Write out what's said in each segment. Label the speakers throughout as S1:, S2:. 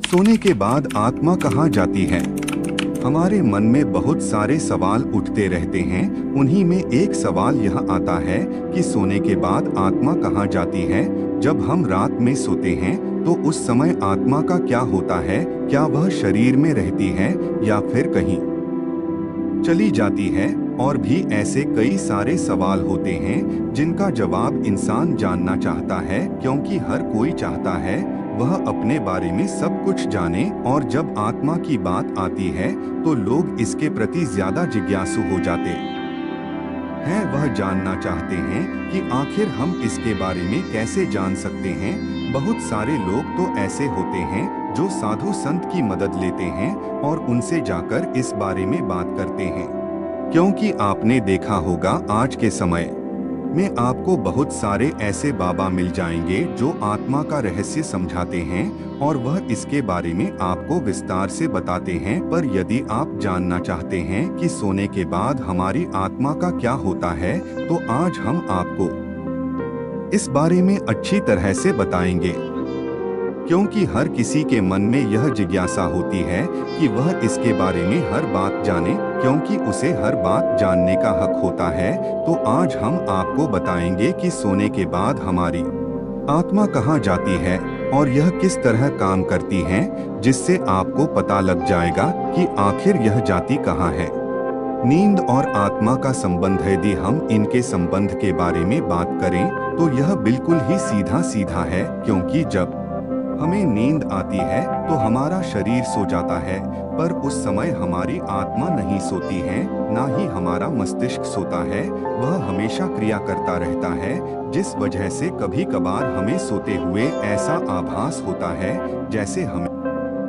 S1: सोने के बाद आत्मा कहाँ जाती है? हमारे मन में बहुत सारे सवाल उठते रहते हैं। उन्हीं में एक सवाल यह आता है कि सोने के बाद आत्मा कहाँ जाती है। जब हम रात में सोते हैं तो उस समय आत्मा का क्या होता है? क्या वह शरीर में रहती है या फिर कहीं चली जाती है? और भी ऐसे कई सारे सवाल होते हैं जिनका जवाब इंसान जानना चाहता है, क्योंकि हर कोई चाहता है वह अपने बारे में सब कुछ जाने। और जब आत्मा की बात आती है तो लोग इसके प्रति ज्यादा जिज्ञासु हो जाते हैं। वह जानना चाहते हैं कि आखिर हम इसके बारे में कैसे जान सकते हैं। बहुत सारे लोग तो ऐसे होते हैं जो साधु संत की मदद लेते हैं और उनसे जाकर इस बारे में बात करते हैं, क्योंकि आपने देखा होगा आज के समय में आपको बहुत सारे ऐसे बाबा मिल जाएंगे जो आत्मा का रहस्य समझाते हैं और वह इसके बारे में आपको विस्तार से बताते हैं। पर यदि आप जानना चाहते हैं कि सोने के बाद हमारी आत्मा का क्या होता है, तो आज हम आपको इस बारे में अच्छी तरह से बताएंगे, क्योंकि हर किसी के मन में यह जिज्ञासा होती है कि वह इसके बारे में हर बात जाने, क्योंकि उसे हर बात जानने का हक होता है। तो आज हम आपको बताएंगे कि सोने के बाद हमारी आत्मा कहाँ जाती है और यह किस तरह काम करती है, जिससे आपको पता लग जाएगा कि आखिर यह जाती कहाँ है। नींद और आत्मा का संबंध, यदि हम इनके संबंध के बारे में बात करें तो यह बिल्कुल ही सीधा सीधा है, क्योंकि जब हमें नींद आती है तो हमारा शरीर सो जाता है, पर उस समय हमारी आत्मा नहीं सोती है, ना ही हमारा मस्तिष्क सोता है। वह हमेशा क्रिया करता रहता है, जिस वजह से कभी कभार हमें सोते हुए ऐसा आभास होता है जैसे हमें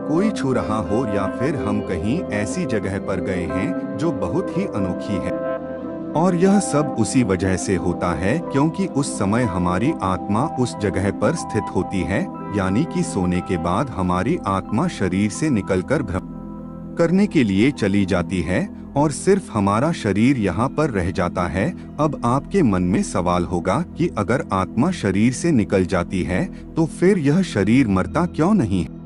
S1: कोई छू रहा हो, या फिर हम कहीं ऐसी जगह पर गए हैं जो बहुत ही अनोखी है। और यह सब उसी वजह से होता है क्योंकि उस समय हमारी आत्मा उस जगह पर स्थित होती है, यानी कि सोने के बाद हमारी आत्मा शरीर से निकलकर भ्रमण करने के लिए चली जाती है और सिर्फ हमारा शरीर यहाँ पर रह जाता है। अब आपके मन में सवाल होगा कि अगर आत्मा शरीर से निकल जाती है तो फिर यह शरीर मरता क्यों नहीं है?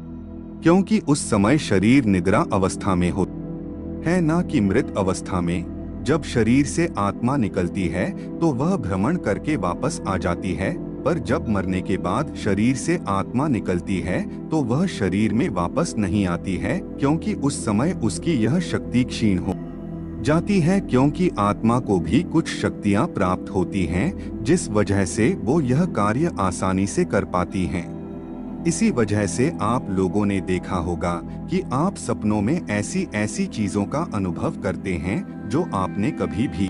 S1: क्योंकि उस समय शरीर निद्रा अवस्था में होता है, ना कि मृत अवस्था में। जब शरीर से आत्मा निकलती है तो वह भ्रमण करके वापस आ जाती है, पर जब मरने के बाद शरीर से आत्मा निकलती है तो वह शरीर में वापस नहीं आती है, क्योंकि उस समय उसकी यह शक्ति क्षीण हो जाती है, क्योंकि आत्मा को भी कुछ शक्तियां प्राप्त होती हैं, जिस वजह से वो यह कार्य आसानी से कर पाती हैं। इसी वजह से आप लोगों ने देखा होगा कि आप सपनों में ऐसी ऐसी चीजों का अनुभव करते हैं जो आपने कभी भी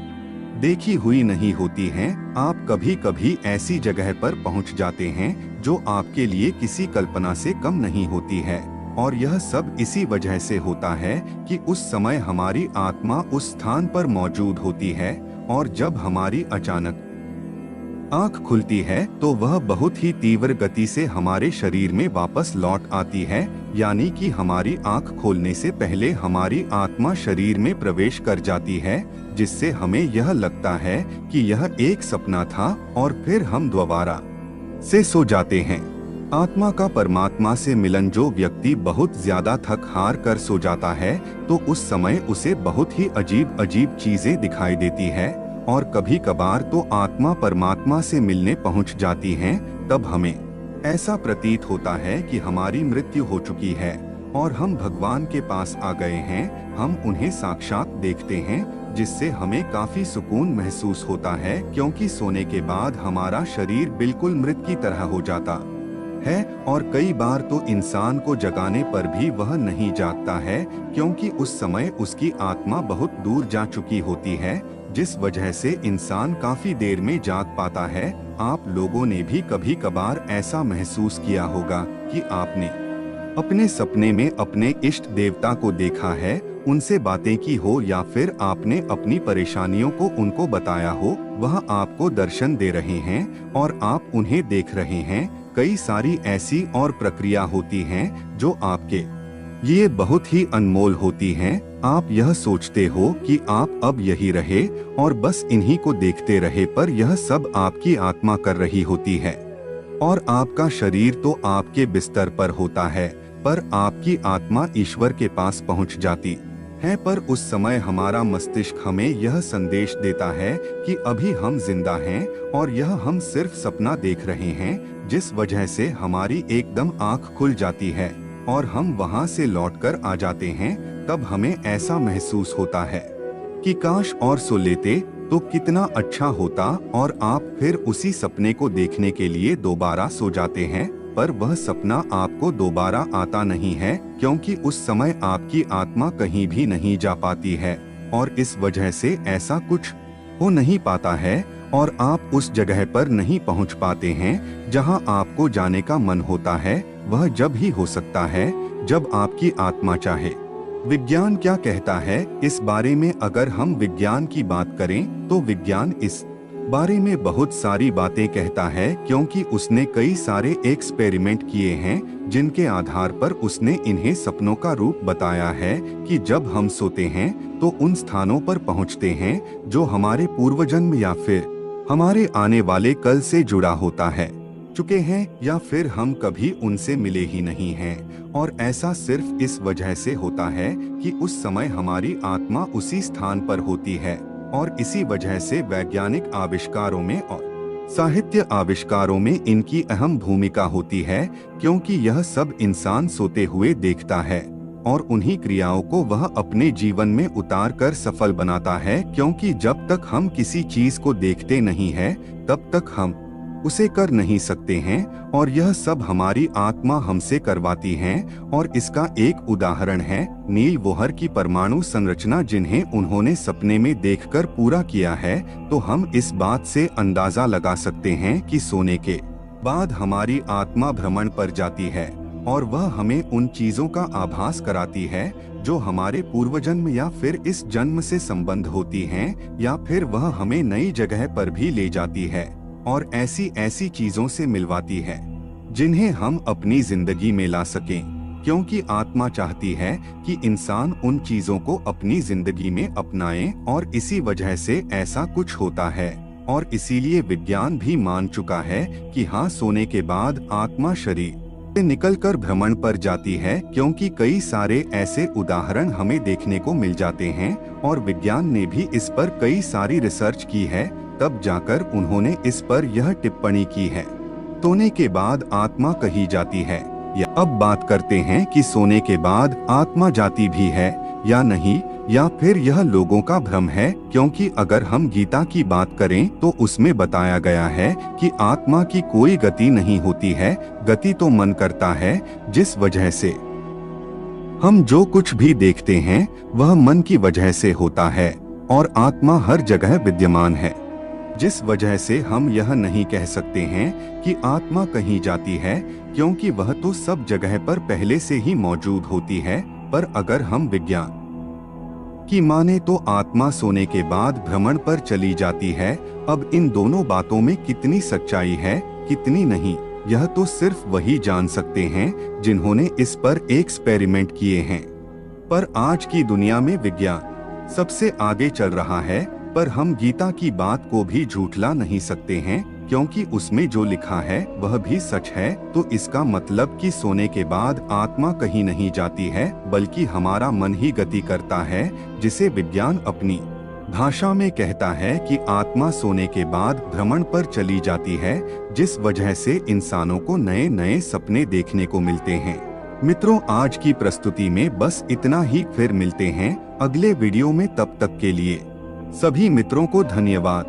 S1: देखी हुई नहीं होती हैं। आप कभी कभी ऐसी जगह पर पहुंच जाते हैं जो आपके लिए किसी कल्पना से कम नहीं होती है, और यह सब इसी वजह से होता है कि उस समय हमारी आत्मा उस स्थान पर मौजूद होती है, और जब हमारी अचानक आँख खुलती है तो वह बहुत ही तीव्र गति से हमारे शरीर में वापस लौट आती है, यानी कि हमारी आँख खोलने से पहले हमारी आत्मा शरीर में प्रवेश कर जाती है, जिससे हमें यह लगता है कि यह एक सपना था और फिर हम दोबारा से सो जाते हैं। आत्मा का परमात्मा से मिलन, जो व्यक्ति बहुत ज्यादा थक हार कर सो जाता है तो उस समय उसे बहुत ही अजीब अजीब चीजें दिखाई देती है, और कभी कभार तो आत्मा परमात्मा से मिलने पहुंच जाती हैं। तब हमें ऐसा प्रतीत होता है कि हमारी मृत्यु हो चुकी है और हम भगवान के पास आ गए हैं। हम उन्हें साक्षात देखते हैं, जिससे हमें काफी सुकून महसूस होता है, क्योंकि सोने के बाद हमारा शरीर बिल्कुल मृत की तरह हो जाता है। और कई बार तो इंसान को जगाने पर भी वह नहीं जागता है, क्योंकि उस समय उसकी आत्मा बहुत दूर जा चुकी होती है, जिस वजह से इंसान काफी देर में जाग पाता है। आप लोगों ने भी कभी कभार ऐसा महसूस किया होगा कि आपने अपने सपने में अपने इष्ट देवता को देखा है, उनसे बातें की हो, या फिर आपने अपनी परेशानियों को उनको बताया हो। वह आपको दर्शन दे रहे हैं और आप उन्हें देख रहे हैं। कई सारी ऐसी और प्रक्रिया होती हैं जो आपके लिए बहुत ही अनमोल होती हैं। आप यह सोचते हो कि आप अब यही रहे और बस इन्हीं को देखते रहे, पर यह सब आपकी आत्मा कर रही होती है, और आपका शरीर तो आपके बिस्तर पर होता है। पर आपकी आत्मा ईश्वर के पास पहुंच जाती है। पर उस समय हमारा मस्तिष्क हमें यह संदेश देता है कि अभी हम जिंदा हैं और यह हम सिर्फ सपना देख रहे हैं, जिस वजह से हमारी एकदम आंख खुल जाती है और हम वहां से लौटकर आ जाते हैं। तब हमें ऐसा महसूस होता है कि काश और सो लेते तो कितना अच्छा होता, और आप फिर उसी सपने को देखने के लिए दोबारा सो जाते हैं। पर वह सपना आपको दोबारा आता नहीं है, क्योंकि उस समय आपकी आत्मा कहीं भी नहीं जा पाती है और इस वजह से ऐसा कुछ हो नहीं पाता है और आप उस जगह पर नहीं पहुंच पाते हैं जहां आपको जाने का मन होता है। वह जब ही हो सकता है जब आपकी आत्मा चाहे। विज्ञान क्या कहता है इस बारे में? अगर हम विज्ञान की बात करें तो विज्ञान इस बारे में बहुत सारी बातें कहता है, क्योंकि उसने कई सारे एक्सपेरिमेंट किए हैं जिनके आधार पर उसने इन्हें सपनों का रूप बताया है कि जब हम सोते हैं तो उन स्थानों पर पहुंचते हैं जो हमारे पूर्वजन्म या फिर हमारे आने वाले कल से जुड़ा होता है, चुके हैं, या फिर हम कभी उनसे मिले ही नहीं हैं। और ऐसा सिर्फ इस वजह से होता है कि उस समय हमारी आत्मा उसी स्थान पर होती है और इसी वजह से वैज्ञानिक आविष्कारों में और साहित्य आविष्कारों में इनकी अहम भूमिका होती है, क्योंकि यह सब इंसान सोते हुए देखता है और उन्हीं क्रियाओं को वह अपने जीवन में उतार कर सफल बनाता है। क्योंकि जब तक हम किसी चीज को देखते नहीं है तब तक हम उसे कर नहीं सकते हैं, और यह सब हमारी आत्मा हमसे करवाती है। और इसका एक उदाहरण है नील बोहर की परमाणु संरचना, जिन्हें उन्होंने सपने में देखकर पूरा किया है। तो हम इस बात से अंदाजा लगा सकते हैं कि सोने के बाद हमारी आत्मा भ्रमण पर जाती है और वह हमें उन चीजों का आभास कराती है जो हमारे पूर्वजन्म या फिर इस जन्म से संबंध होती हैं, या फिर वह हमें नई जगह पर भी ले जाती है और ऐसी चीजों से मिलवाती है जिन्हें हम अपनी जिंदगी में ला सकें, क्योंकि आत्मा चाहती है कि इंसान उन चीजों को अपनी जिंदगी में अपनाए। और इसी वजह से ऐसा कुछ होता है और इसीलिए विज्ञान भी मान चुका है कि हाँ, सोने के बाद आत्मा शरीर से निकलकर भ्रमण पर जाती है, क्योंकि कई सारे ऐसे उदाहरण हमें देखने को मिल जाते हैं और विज्ञान ने भी इस पर कई सारी रिसर्च की है। तब जाकर उन्होंने इस पर यह टिप्पणी की है, सोने के बाद आत्मा कही जाती है। या अब बात करते हैं कि सोने के बाद आत्मा जाती भी है या नहीं, या फिर यह लोगों का भ्रम है। क्योंकि अगर हम गीता की बात करें तो उसमें बताया गया है कि आत्मा की कोई गति नहीं होती है, गति तो मन करता है, जिस वजह से हम जो कुछ भी देखते हैं वह मन की वजह से होता है और आत्मा हर जगह विद्यमान है। जिस वजह से हम यह नहीं कह सकते हैं कि आत्मा कहीं जाती है, क्योंकि वह तो सब जगह पर पहले से ही मौजूद होती है। पर अगर हम विज्ञान की माने तो आत्मा सोने के बाद भ्रमण पर चली जाती है। अब इन दोनों बातों में कितनी सच्चाई है कितनी नहीं, यह तो सिर्फ वही जान सकते हैं जिन्होंने इस पर एक्सपेरिमेंट किए हैं। पर आज की दुनिया में विज्ञान सबसे आगे चल रहा है, पर हम गीता की बात को भी झूठला नहीं सकते हैं, क्योंकि उसमें जो लिखा है वह भी सच है। तो इसका मतलब कि सोने के बाद आत्मा कहीं नहीं जाती है, बल्कि हमारा मन ही गति करता है, जिसे विज्ञान अपनी भाषा में कहता है कि आत्मा सोने के बाद भ्रमण पर चली जाती है, जिस वजह से इंसानों को नए नए सपने देखने को मिलते हैं। मित्रों, आज की प्रस्तुति में बस इतना ही, फिर मिलते हैं अगले वीडियो में। तब तक के लिए सभी मित्रों को धन्यवाद।